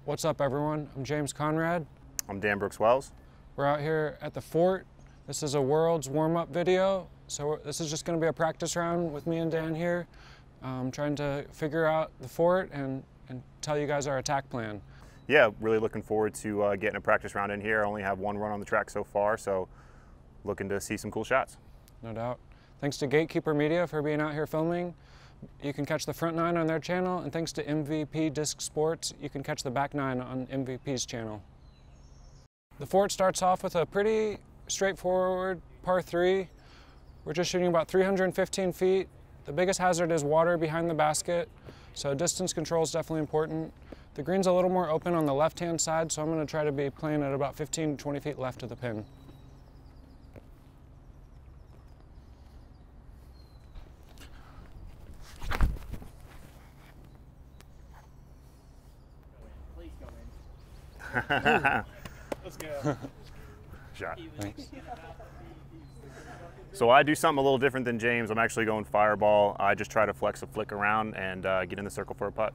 What's up, everyone? I'm James Conrad. I'm Dan Brooks-Wells. We're out here at the fort. This is a Worlds warm-up video. So this is just going to be a practice round with me and Dan here, trying to figure out the fort and tell you guys our attack plan. Yeah, really looking forward to getting a practice round in here. I only have one run on the track so far, so looking to see some cool shots. No doubt. Thanks to Gatekeeper Media for being out here filming. You can catch the front nine on their channel, and thanks to MVP Disc Sports, you can catch the back nine on MVP's channel. The fort starts off with a pretty straightforward par 3. We're just shooting about 315 feet. The biggest hazard is water behind the basket, so distance control is definitely important. The green's a little more open on the left-hand side, so I'm going to try to be playing at about 15 to 20 feet left of the pin. Let's go. Shot. Thanks. So I do something a little different than James. I'm actually going fireball. I just try to flex a flick around and get in the circle for a putt.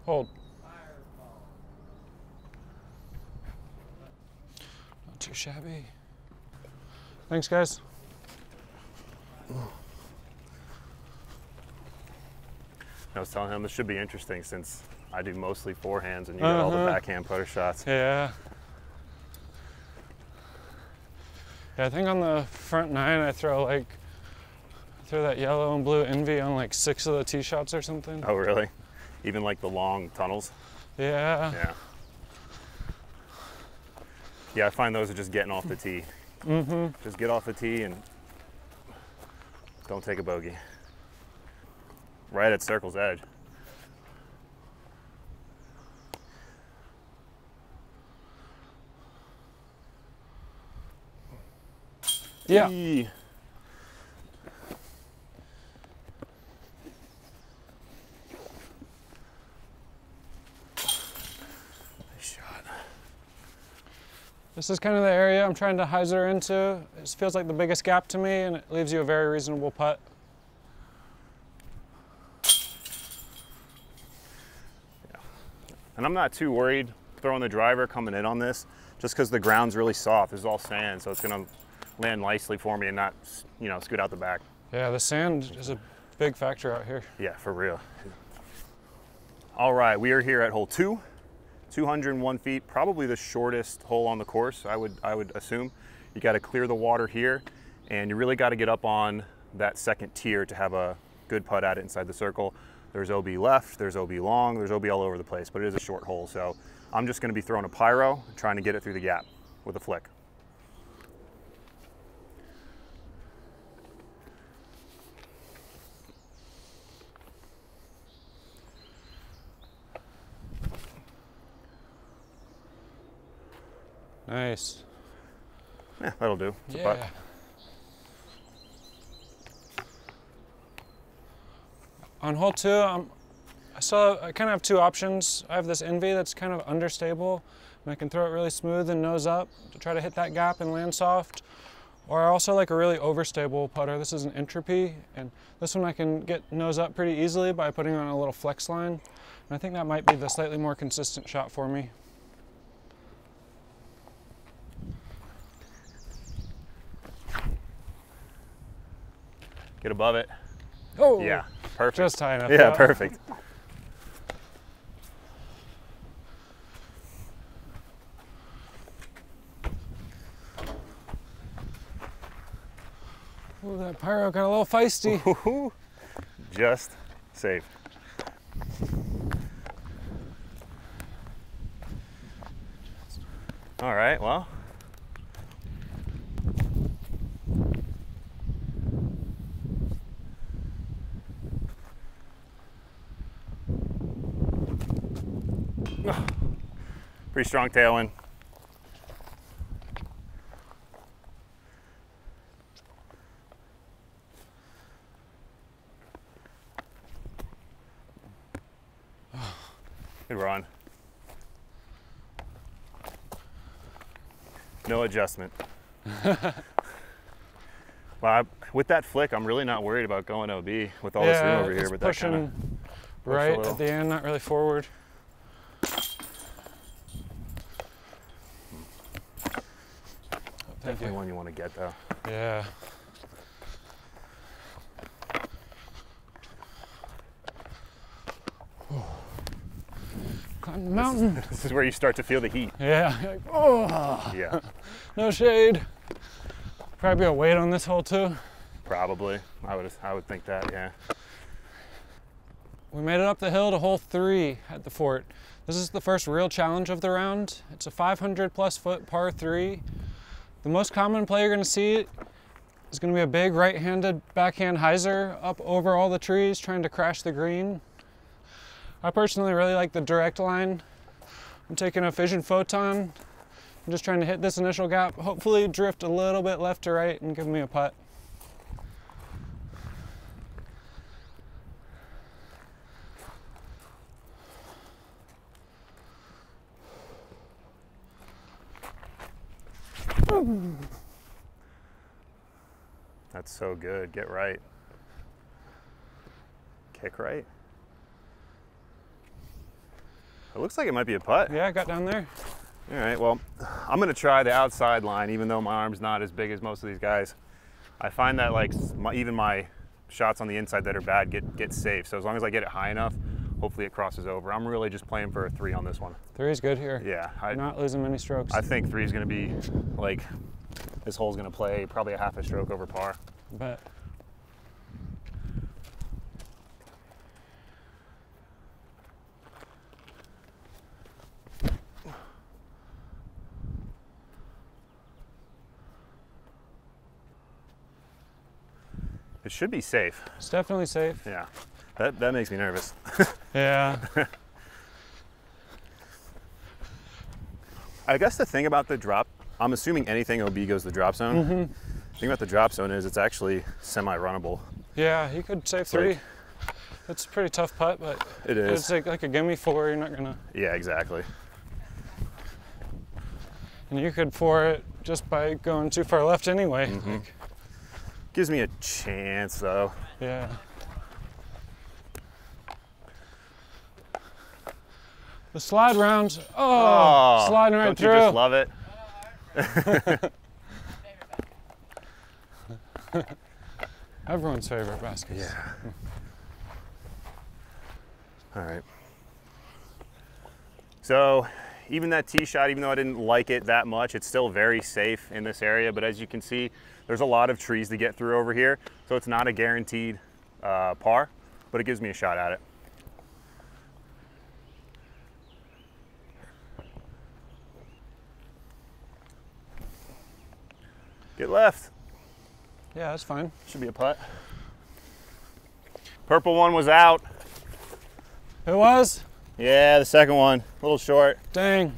Hold. Not too shabby. Thanks, guys. I was telling him this should be interesting since I do mostly forehands and you get all the backhand putter shots. Yeah. Yeah, I think on the front nine I throw that yellow and blue envy on like 6 of the tee shots or something. Oh, really? Even like the long tunnels? Yeah. Yeah. Yeah, I find those are just getting off the tee. Just get off the tee and don't take a bogey. Right at circle's edge. Yeah. Eee. This is kind of the area I'm trying to hyzer into. It feels like the biggest gap to me, and it leaves you a very reasonable putt. Yeah. And I'm not too worried throwing the driver coming in on this, just because the ground's really soft. It's all sand, so it's going to land nicely for me and not, you know, scoot out the back. Yeah, the sand is a big factor out here. Yeah, for real. All right, we are here at hole 2. 201 feet, probably the shortest hole on the course, I would assume. You got to clear the water here, and you really got to get up on that second tier to have a good putt at it inside the circle. There's OB left, there's OB long, there's OB all over the place, but it is a short hole, so I'm just going to be throwing a pyro, trying to get it through the gap with a flick. Nice. Yeah, that'll do. It's a putt. On hole 2, I kind of have 2 options. I have this envy that's kind of understable, and I can throw it really smooth and nose up to try to hit that gap and land soft. Or I also like a really overstable putter. This is an entropy, and this one I can get nose up pretty easily by putting on a little flex line. And I think that might be the slightly more consistent shot for me. Get above it. Oh! Yeah, perfect. Just high enough. Yeah, perfect. Ooh, that pyro got a little feisty. Ooh, just safe. All right, well. Pretty strong tailwind. Good run. No adjustment. Well, with that flick, I'm really not worried about going OB with all this room over here. But pushing that right at the end, not really forward. Definitely one you want to get though. Yeah. Climb the mountain. This is where you start to feel the heat. Yeah. Like, oh. Yeah. No shade. Probably a weight on this hole too. Probably. I would think that. Yeah. We made it up the hill to hole 3 at the fort. This is the first real challenge of the round. It's a 500+ foot par 3. The most common play you're going to see is going to be a big right-handed backhand hyzer up over all the trees trying to crash the green. I personally really like the direct line. I'm taking a fission photon. I'm just trying to hit this initial gap, hopefully drift a little bit left to right and give me a putt. That's so good. Get right. Kick right. It looks like it might be a putt. Yeah, I got down there. All right, well, I'm going to try the outside line, even though my arm's not as big as most of these guys. I find that like even my shots on the inside that are bad get safe. So as long as I get it high enough, hopefully it crosses over. I'm really just playing for a 3 on this one. 3 is good here. Yeah. Not losing many strokes. I think 3 is going to be like, this hole's going to play probably a half a stroke over par. Bet. It should be safe. It's definitely safe. Yeah. That makes me nervous. Yeah. I guess the thing about the drop, I'm assuming anything OB goes to the drop zone. Mm-hmm. The thing about the drop zone is it's actually semi-runnable. Yeah, you could save 3. Like, it's a pretty tough putt, but it is. It's like a gimme 4. You're not gonna. Yeah, exactly. And you could 4 it just by going too far left anyway. Mm-hmm. Like, gives me a chance though. yeah. The slide round. Oh, sliding right don't through. You just love it. Everyone's favorite baskets. Yeah. All right. So even that tee shot, even though I didn't like it that much, it's still very safe in this area. But as you can see, there's a lot of trees to get through over here. So it's not a guaranteed par, but it gives me a shot at it. Get left. Yeah, that's fine. Should be a putt. Purple one was out. It was? Yeah, the second one, a little short. Dang.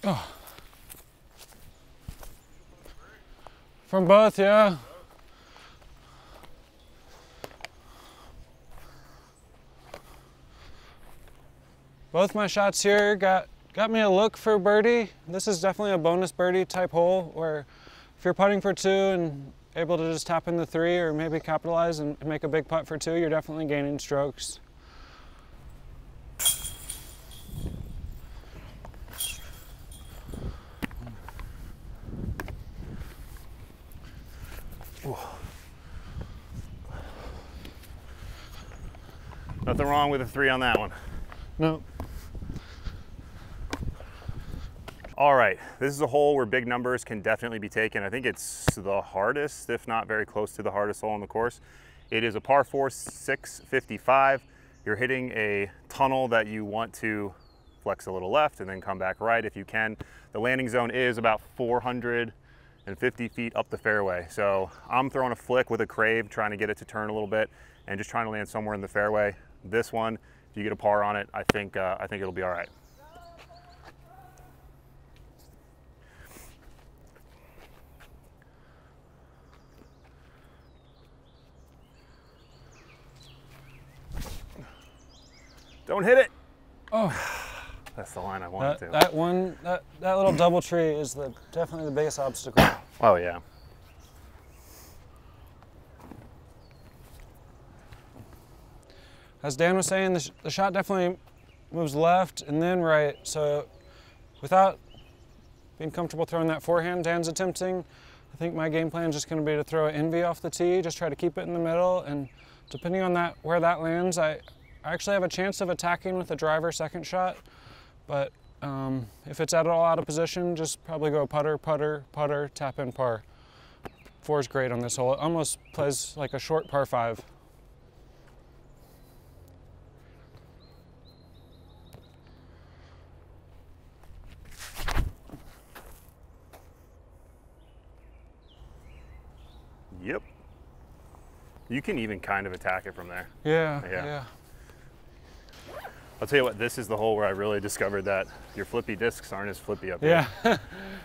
Oh. From both, yeah. Both my shots here got me a look for birdie. This is definitely a bonus birdie type hole where if you're putting for 2 and able to just tap in the 3 or maybe capitalize and make a big putt for 2, you're definitely gaining strokes. Nothing wrong with a 3 on that one. No. All right, this is a hole where big numbers can definitely be taken. I think it's the hardest, if not very close to the hardest hole on the course. It is a par 4, 655. You're hitting a tunnel that you want to flex a little left and then come back right if you can. The landing zone is about 450 feet up the fairway. So I'm throwing a flick with a crave, trying to get it to turn a little bit and just trying to land somewhere in the fairway. This one, if you get a par on it, I think it'll be all right. Don't hit it. Oh, that's the line I wanted to. That little double tree is definitely the biggest obstacle. Oh yeah. As Dan was saying, the shot definitely moves left and then right. So without being comfortable throwing that forehand Dan's attempting, I think my game plan is just going to be to throw an NV off the tee, just try to keep it in the middle, and depending on where that lands, I actually have a chance of attacking with the driver second shot, but if it's at all out of position, just probably go putter, putter, putter, tap in par. 4 is great on this hole. It almost plays like a short par 5. Yep. You can even kind of attack it from there. Yeah. I'll tell you what, this is the hole where I really discovered that your flippy discs aren't as flippy up here. Yeah.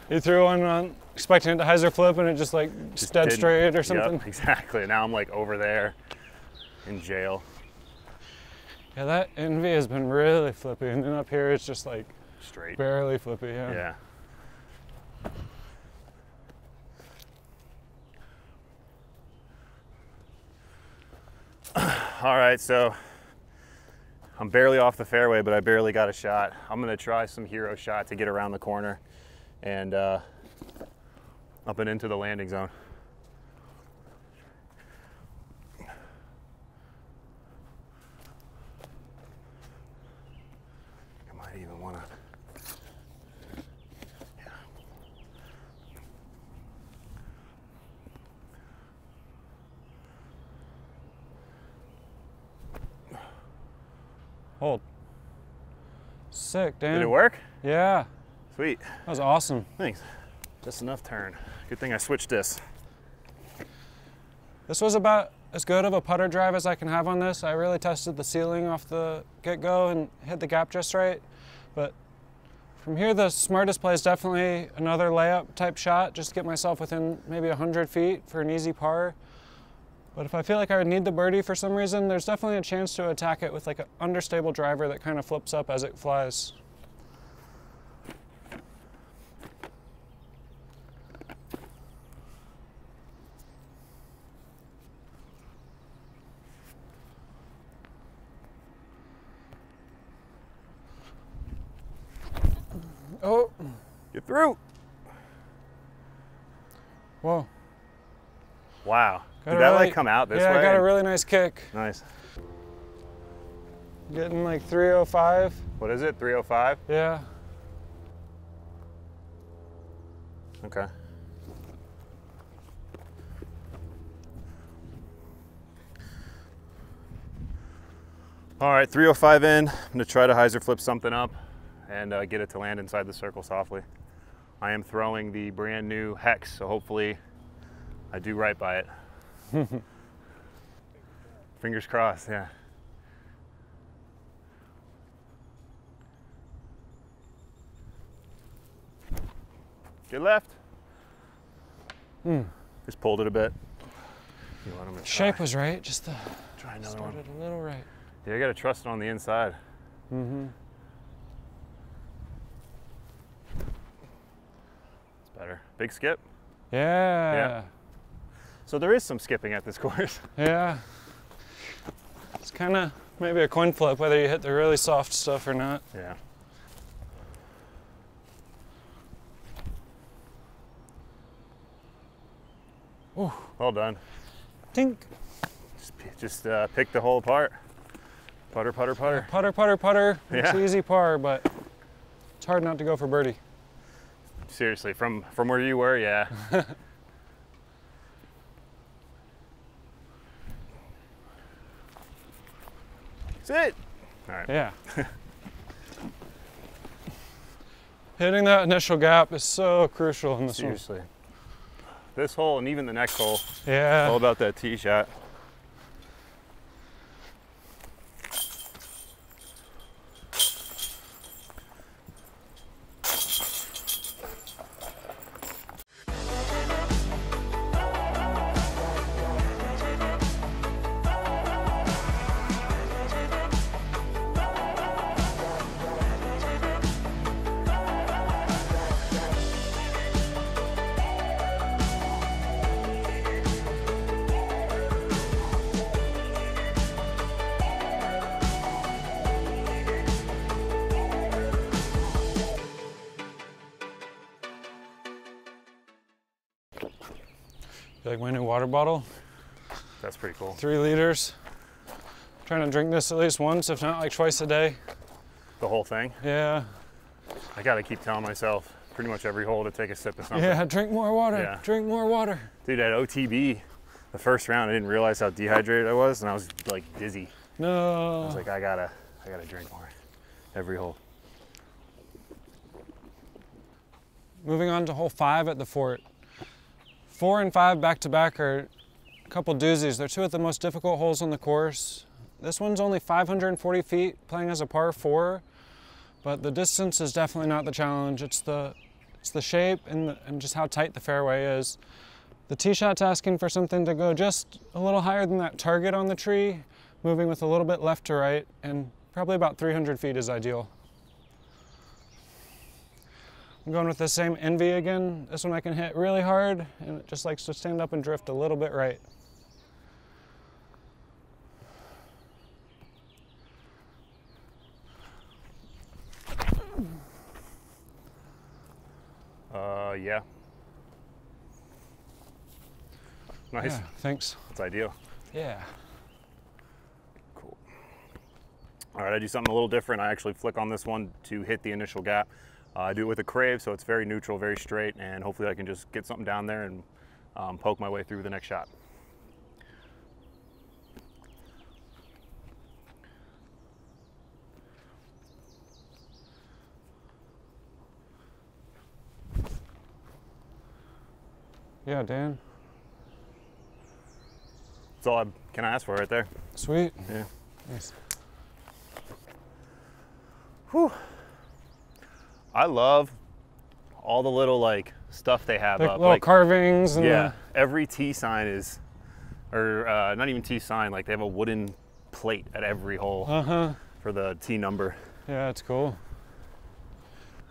You threw one on expecting it to hyzer flip and it just dead straight or something. Yep, exactly. Now I'm like over there in jail. Yeah, that NV has been really flippy, and then up here it's just like straight. Barely flippy, yeah. All right, so I'm barely off the fairway, but I barely got a shot. I'm gonna try some hero shot to get around the corner and up and into the landing zone. I might even wanna, Hold. Sick, Dan. Did it work? Yeah. Sweet. That was awesome. Thanks. Just enough turn. Good thing I switched this. This was about as good of a putter drive as I can have on this. I really tested the ceiling off the get-go and hit the gap just right. But from here, the smartest play is definitely another layup type shot, just to get myself within maybe 100 feet for an easy par. But if I feel like I would need the birdie for some reason, there's definitely a chance to attack it with like an understable driver that kind of flips up as it flies. Oh, get through. Whoa. Wow. Did that like come out this way? Yeah, I got a really nice kick. Nice. Getting like 305. What is it, 305? Yeah. Okay. All right, 305 in. I'm gonna try to hyzer flip something up and get it to land inside the circle softly. I am throwing the brand new Hex, so hopefully I do right by it. Fingers crossed, yeah. Get left. Just pulled it a bit. You know what, I'm gonna try. Shape was right, just the Try another started one. a little right. Yeah, you gotta trust it on the inside. Mm-hmm. It's better. Big skip. Yeah. So there is some skipping at this course. Yeah. It's kind of maybe a coin flip whether you hit the really soft stuff or not. Yeah. Ooh. Well done. Tink. Just pick the hole apart. Putter, putter, putter. Putter, putter, putter. It's Yeah. an easy par, but it's hard not to go for birdie. Seriously, from where you were, yeah. That's it. All right. Yeah. Hitting that initial gap is so crucial in this one. Seriously. This hole and even the next hole. Yeah. All about that tee shot. You like my new water bottle? That's pretty cool. 3 liters. I'm trying to drink this at least once, if not like twice a day. The whole thing? Yeah. I gotta keep telling myself pretty much every hole to take a sip of something. Yeah, drink more water. Yeah. Drink more water. Dude, at OTB, the first round, I didn't realize how dehydrated I was, and I was like dizzy. No. I was like, I gotta drink more every hole. Moving on to hole 5 at the fort. 4 and 5 back to back are a couple doozies. They're 2 of the most difficult holes on the course. This one's only 540 feet, playing as a par 4, but the distance is definitely not the challenge. It's the shape and just how tight the fairway is. The tee shot's asking for something to go just a little higher than that target on the tree, moving with a little bit left to right, and probably about 300 feet is ideal. I'm going with the same Envy again. This one I can hit really hard, and it just likes to stand up and drift a little bit right. Yeah. Nice. Yeah, thanks. That's ideal. Yeah. Cool. All right, I do something a little different. I actually flick on this one to hit the initial gap. I do it with a crave, so it's very neutral, very straight, and hopefully I can just get something down there and poke my way through the next shot. Yeah, Dan. That's all can I ask for right there. Sweet. Yeah. Nice. Whew. I love all the little like stuff they have Like up. little Like carvings. And yeah, every tee sign is, or not even tee sign, like they have a wooden plate at every hole for the tee number. Yeah, it's cool.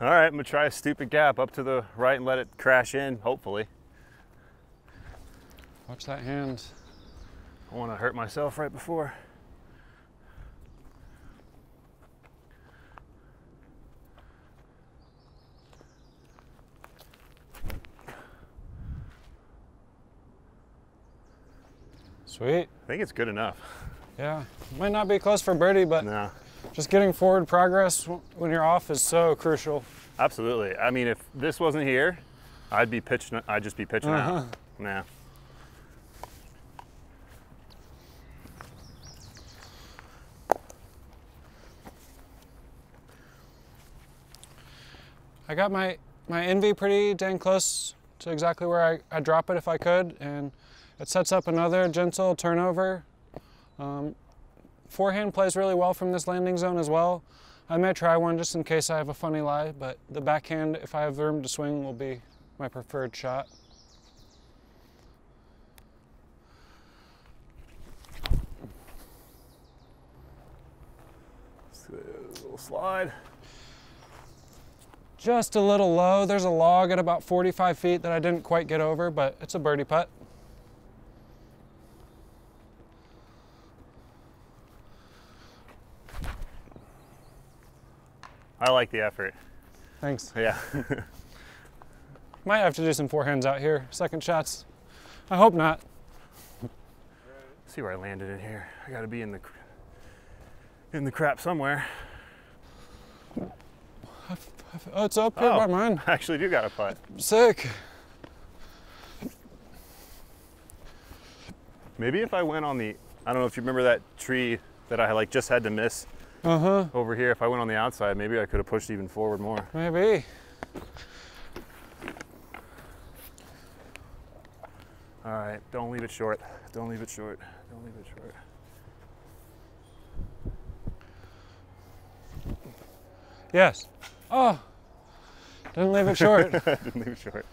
All right, I'm gonna try a stupid gap up to the right and let it crash in, hopefully. Watch that hand. I don't want to hurt myself right before. Sweet. I think it's good enough. Yeah. Might not be close for birdie, but No, just getting forward progress when you're off is so crucial. absolutely. I mean, if this wasn't here, I'd just be pitching out. Nah. I got my Envy pretty dang close to exactly where I'd drop it if I could, and it sets up another gentle turnover. Forehand plays really well from this landing zone as well. I may try one just in case I have a funny lie, but the backhand, if I have the room to swing, will be my preferred shot. Little slide. Just a little low. There's a log at about 45 feet that I didn't quite get over, but it's a birdie putt. I like the effort. Thanks. Yeah. Might have to do some forehands out here. Second shots. I hope not. See where I landed in here. I gotta be in the crap somewhere. Oh, it's up here by mine. I actually do got a putt. Sick. Maybe if I went on the, I don't know if you remember that tree that I like just had to miss over here. If I went on the outside, maybe I could have pushed even forward more. Maybe. All right, don't leave it short. Don't leave it short. Don't leave it short. Yes. Oh, didn't leave it short. Didn't leave it short.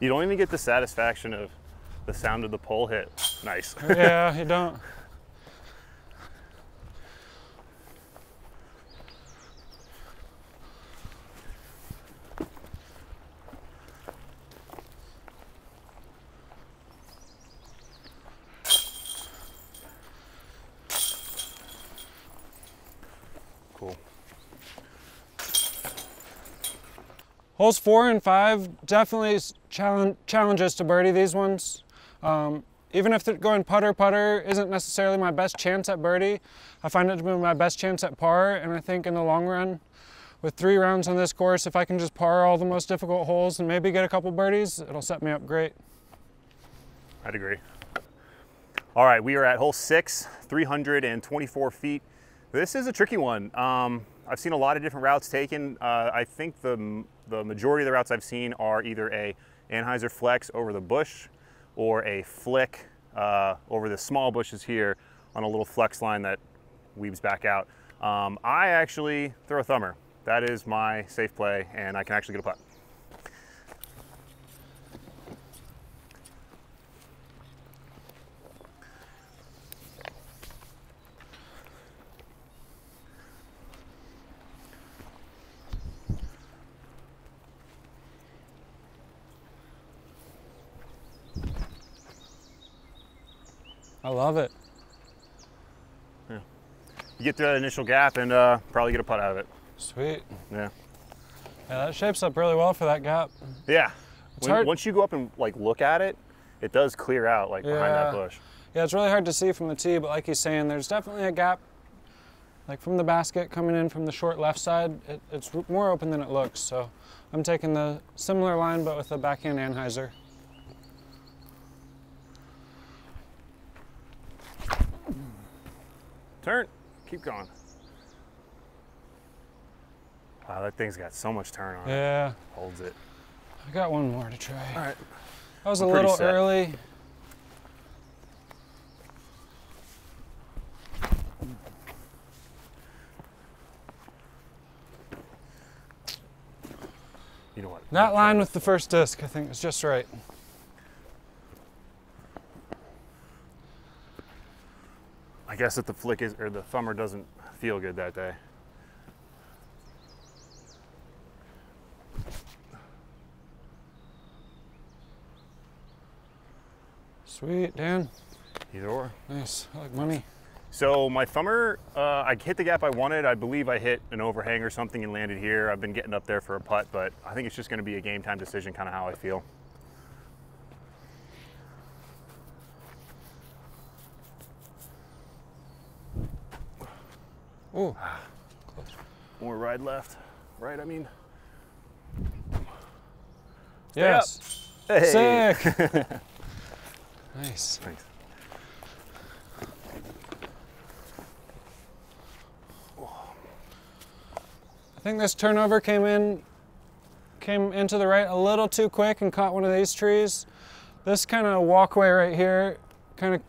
You don't even get the satisfaction of the sound of the pole hit. Nice. Yeah, you don't. Cool. Holes 4 and 5 definitely challenges to birdie these ones. Even if going putter-putter isn't necessarily my best chance at birdie, I find it to be my best chance at par, and I think in the long run, with 3 rounds on this course, if I can just par all the most difficult holes and maybe get a couple birdies, it'll set me up great. I'd agree. All right, we are at hole 6, 324 feet. This is a tricky one. I've seen a lot of different routes taken. I think the majority of the routes I've seen are either a Anheuser flex over the bush or a flick over the small bushes here on a little flex line that weaves back out. I actually throw a thumber. That is my safe play, and I can actually get a putt. I love it. Yeah. You get through that initial gap and probably get a putt out of it. Sweet. Yeah. Yeah, that shapes up really well for that gap. Yeah. It's hard. Once you go up and like look at it, it does clear out like behind that bush. Yeah, it's really hard to see from the tee, but like he's saying, there's definitely a gap, like from the basket coming in from the short left side. It's more open than it looks, so I'm taking the similar line, but with a backhand Anheuser. Turn, keep going. Wow, that thing's got so much turn on it. Yeah. Holds it. I got one more to try. All right. That was a little early. You know what? That line with the first disc, I think, is just right. I guess that the flick is, or the thumber doesn't feel good that day. Sweet, Dan. Either or. Nice, I like money. So my thumber, I hit the gap I wanted. I believe I hit an overhang or something and landed here. I've been getting up there for a putt, but I think it's just gonna be a game time decision, kind of how I feel. Ooh. More ride left. Right, I mean. Yes. Hey. Sick. Nice. Thanks. I think this turnover came into the right a little too quick and caught one of these trees. This kind of walkway right here kind of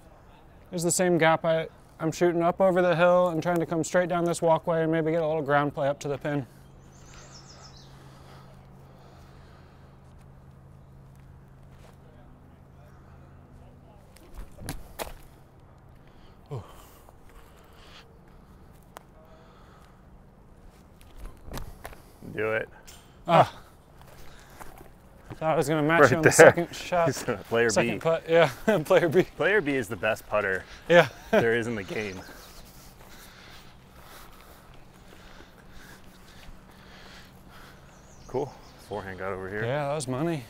is the same gap I'm shooting up over the hill and trying to come straight down this walkway and maybe get a little ground play up to the pin. Ooh. Do it. Ah. Thought I was going to match Right you on the there. second shot. Player Second B. putt, yeah, player B. Player B is the best putter Yeah. there is in the game. Cool. Forehand got over here. Yeah, that was money.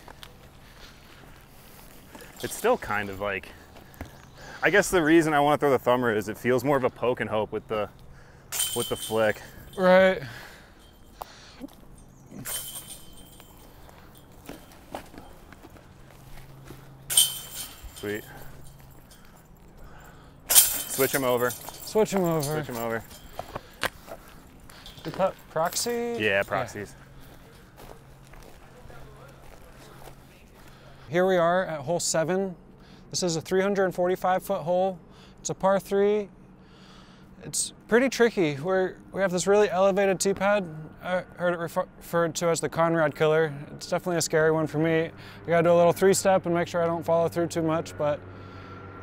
It's still kind of like, I guess the reason I want to throw the thumber is it feels more of a poke and hope with the with the flick. Right. Sweet. Switch them over. Switch them over. Switch them over. You put proxy? Yeah, proxies. Here we are at hole 7. This is a 345-foot hole. It's a par 3. It's pretty tricky. We have this really elevated tee pad. I heard it referred to as the Conrad killer. It's definitely a scary one for me. I gotta do a little 3-step and make sure I don't follow through too much, but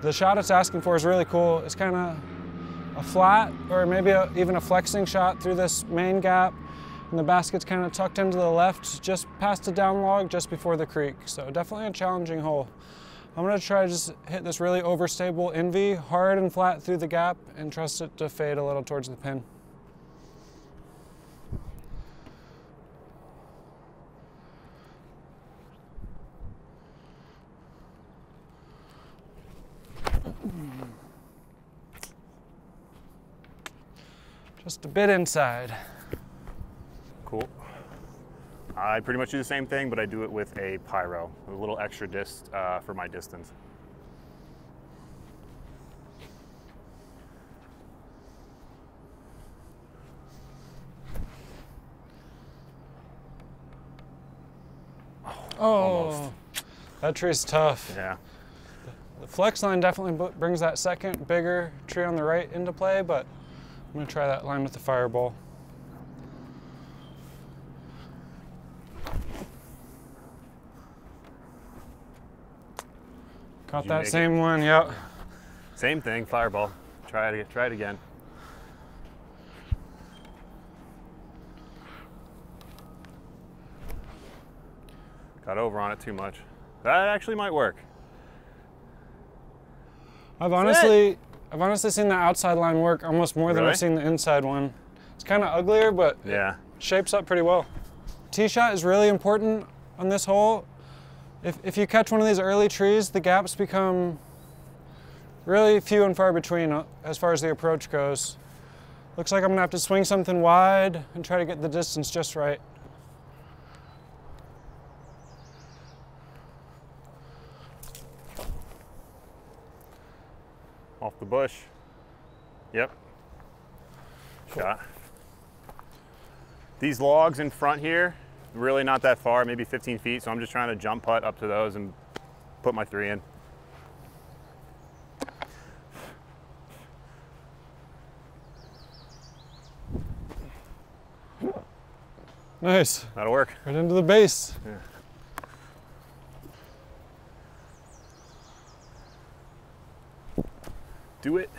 the shot it's asking for is really cool. It's kind of a flat or maybe even a flexing shot through this main gap, and the basket's kind of tucked into the left, just past the down log, just before the creek. So definitely a challenging hole. I'm gonna try to just hit this really overstable NV, hard and flat through the gap, and trust it to fade a little towards the pin. Just a bit inside. Cool. I pretty much do the same thing, but I do it with a pyro, a little extra disc for my distance. Oh, almost. That tree's tough. Yeah. The flex line definitely brings that second, bigger tree on the right into play, but I'm gonna try that line with the fireball. Caught that same one, yep. Same thing, fireball. Try it again. Got over on it too much. That actually might work. I've honestly seen the outside line work almost more than I've seen the inside one. It's kind of uglier, but yeah, it shapes up pretty well. Tee shot is really important on this hole. If you catch one of these early trees, the gaps become really few and far between as far as the approach goes. Looks like I'm gonna have to swing something wide and try to get the distance just right. Off the bush. Yep. Cool. Shot. These logs in front here, really not that far, maybe 15 feet, so I'm just trying to jump putt up to those and put my 3 in. Nice. That'll work. Right into the base. Yeah. Do it.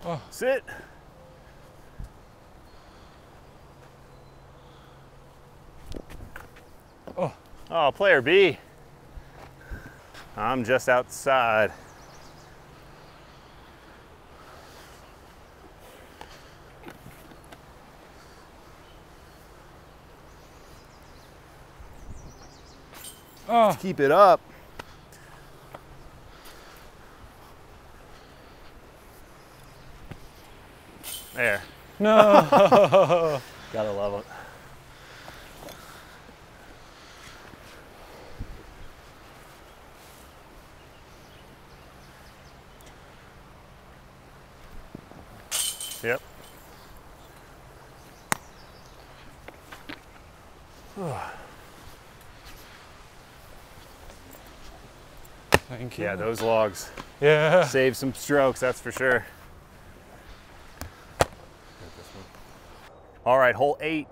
Oh. Sit. Oh. Oh, player B. I'm just outside. Oh. Keep it up. There. No. Gotta love it. Yep. Thank you. Yeah, those logs. Yeah. Save some strokes, that's for sure. All right, hole 8,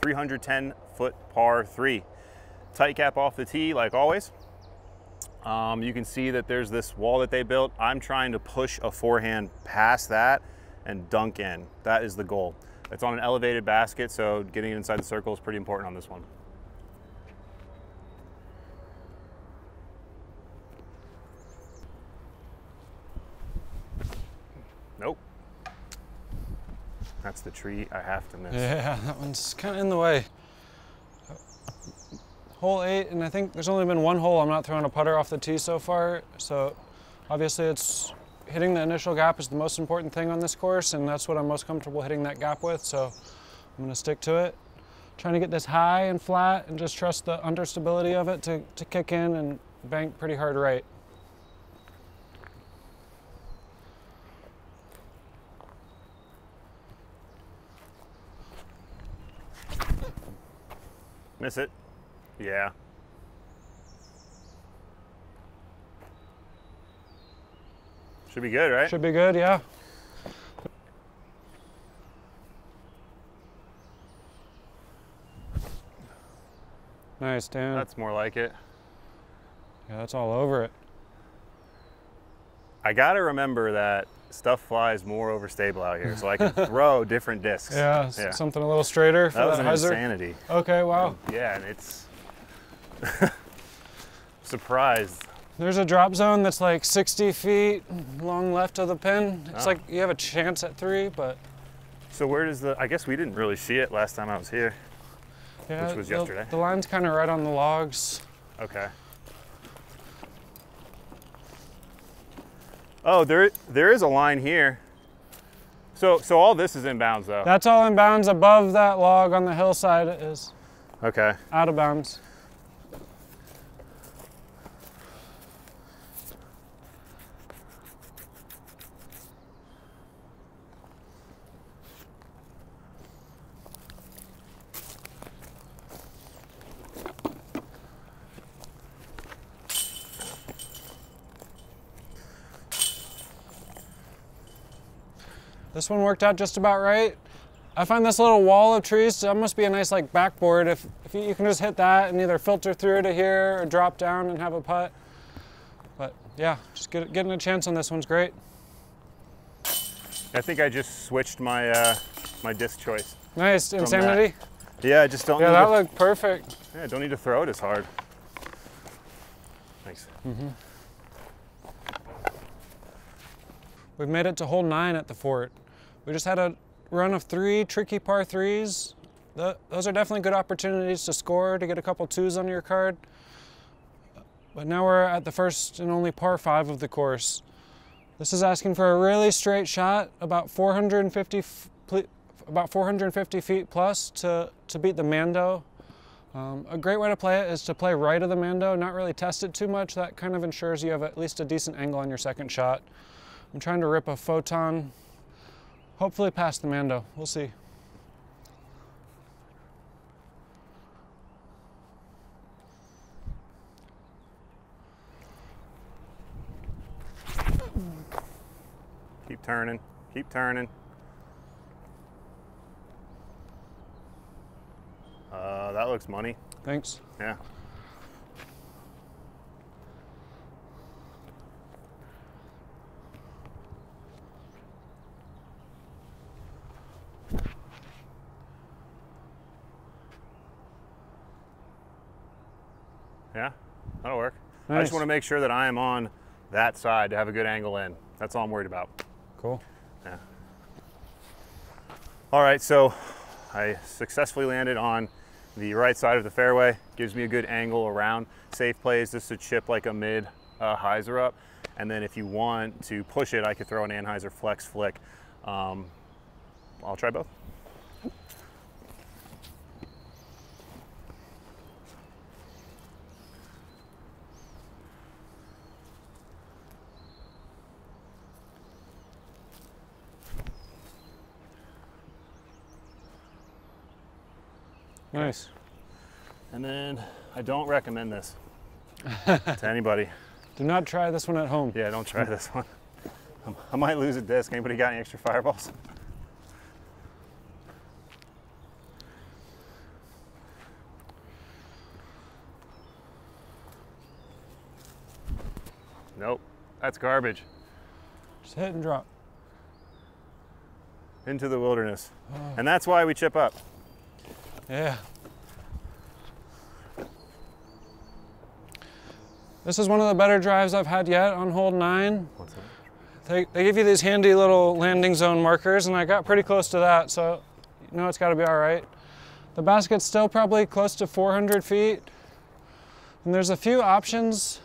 310-foot par 3. Tight cap off the tee, like always. You can see that there's this wall that they built. I'm trying to push a forehand past that and dunk in. That is the goal. It's on an elevated basket, so getting it inside the circle is pretty important on this one. Nope. That's the tree I have to miss. Yeah, that one's kind of in the way. Hole 8, and I think there's only been one hole I'm not throwing a putter off the tee so far, so obviously it's hitting the initial gap is the most important thing on this course, and that's what I'm most comfortable hitting that gap with, so I'm gonna stick to it. Trying to get this high and flat and just trust the understability of it to kick in and bank pretty hard right. Miss it. Yeah. Should be good, right? Should be good, yeah. Nice, Dan. That's more like it. Yeah, that's all over it. I gotta remember that stuff flies more overstable out here, so I can throw different discs. Yeah, something a little straighter for that was that an hyzer. insanity. Okay, wow. Yeah, and it's surprised. There's a drop zone that's like 60 feet long left of the pin. It's like you have a chance at 3, but... So where does I guess we didn't really see it last time I was here, yeah, which was yesterday. The line's kind of right on the logs. Okay. Oh, there is a line here. So all this is inbounds though? That's all inbounds. Above that log on the hillside is okay. Out of bounds. This one worked out just about right. I find this little wall of trees, that must be a nice like backboard. If you can just hit that and either filter through to here or drop down and have a putt. But yeah, just getting a chance on this one's great. I think I just switched my my disc choice. Nice, insanity. Yeah, I just don't. Yeah, that looked perfect. Yeah, I don't need to throw it as hard. Thanks. Mm-hmm. We've made it to hole 9 at the fort. We just had a run of 3 tricky par 3s. Those are definitely good opportunities to score, to get a couple 2s on your card. But now we're at the first and only par 5 of the course. This is asking for a really straight shot, about 450 feet plus to beat the Mando. A great way to play it is to play right of the Mando, not really test it too much. That kind of ensures you have at least a decent angle on your second shot. I'm trying to rip a photon, hopefully past the Mando. We'll see. Keep turning, keep turning. That looks money. Thanks. Yeah. Yeah, that'll work. Nice. I just want to make sure that I am on that side to have a good angle in. That's all I'm worried about. Cool. Yeah. All right, so I successfully landed on the right side of the fairway. Gives me a good angle around. Safe plays just to chip like a mid hyzer up. And then if you want to push it, I could throw an anhyzer flex flick. I'll try both. Nice. And then I don't recommend this to anybody. Do not try this one at home. Yeah, don't try this one. I might lose a disc. Anybody got any extra fireballs? Nope, that's garbage. Just hit and drop. Into the wilderness. And that's why we chip up. Yeah. This is one of the better drives I've had yet on hole 9. What's that? They give you these handy little landing zone markers, and I got pretty close to that, so you know it's got to be all right. The basket's still probably close to 400 feet, and there's a few options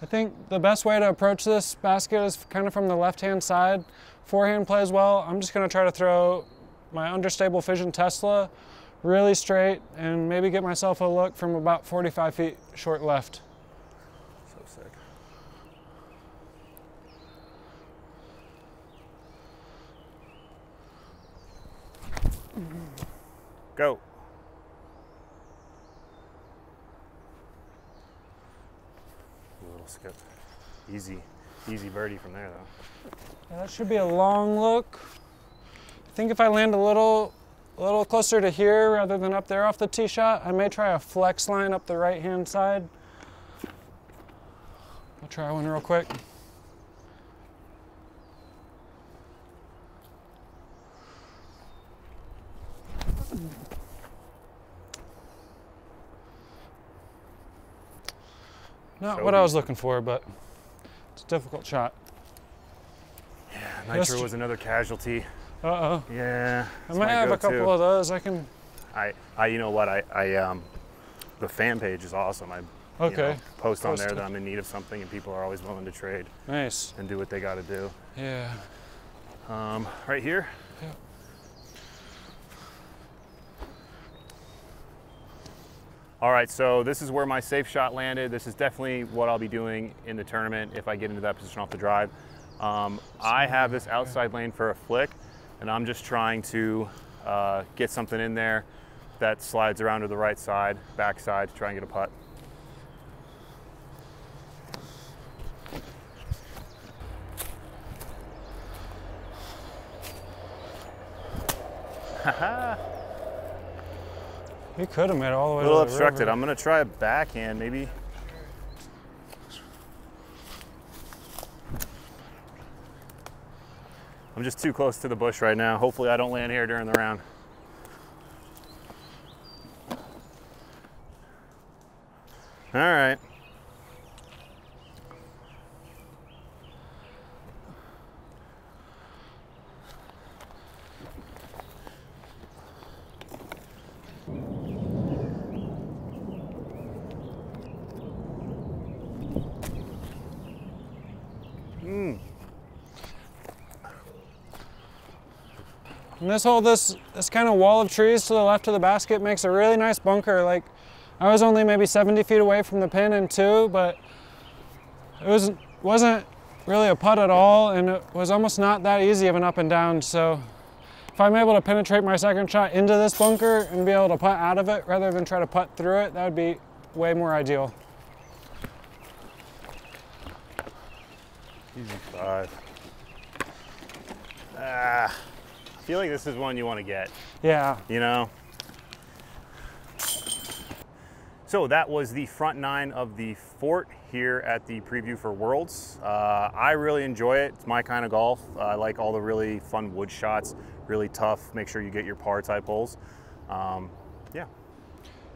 I think the best way to approach this basket is kind of from the left-hand side. Forehand plays well. I'm just going to try to throw my understable fission Tesla really straight and maybe get myself a look from about 45 feet short left. So sick. Go. A little skip. Easy birdie from there though. Yeah, that should be a long look. I think if I land a little closer to here rather than up there off the tee shot, I may try a flex line up the right-hand side. I'll try one real quick. Not what I was looking for, but it's a difficult shot. Yeah, Nitro was another casualty. Uh-oh. Yeah. I might have a couple of those. I can. You know what? The fan page is awesome. Okay. Post on there that I'm in need of something, and people are always willing to trade. Nice. And do what they got to do. Yeah. Right here. Yeah. All right, so this is where my safe shot landed. This is definitely what I'll be doing in the tournament if I get into that position off the drive. I have this outside lane for a flick, and I'm just trying to get something in there that slides around to the right side, back side, to try and get a putt. Haha. You could have made it all the way a little to the obstructed. river. I'm gonna try a backhand, maybe. I'm just too close to the bush right now. Hopefully I don't land here during the round. All right. And this hole, this kind of wall of trees to the left of the basket makes a really nice bunker. Like, I was only maybe 70 feet away from the pin in two, but it wasn't really a putt at all, and it was almost not that easy of an up and down. So if I'm able to penetrate my second shot into this bunker and be able to putt out of it rather than try to putt through it, that would be way more ideal. Easy five. I feel like this is one you want to get. Yeah. You know? So that was the front nine of the Fort here at the preview for Worlds. I really enjoy it. It's my kind of golf. I like all the really fun wood shots, really tough. Make sure you get your par type holes. Yeah.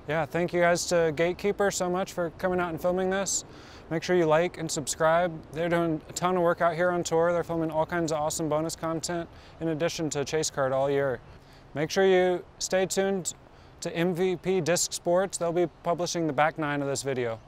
Yeah, thank you guys to Gatekeeper so much for coming out and filming this. Make sure you like and subscribe. They're doing a ton of work out here on tour. They're filming all kinds of awesome bonus content in addition to Chase Card all year. Make sure you stay tuned to MVP Disc Sports. They'll be publishing the back nine of this video.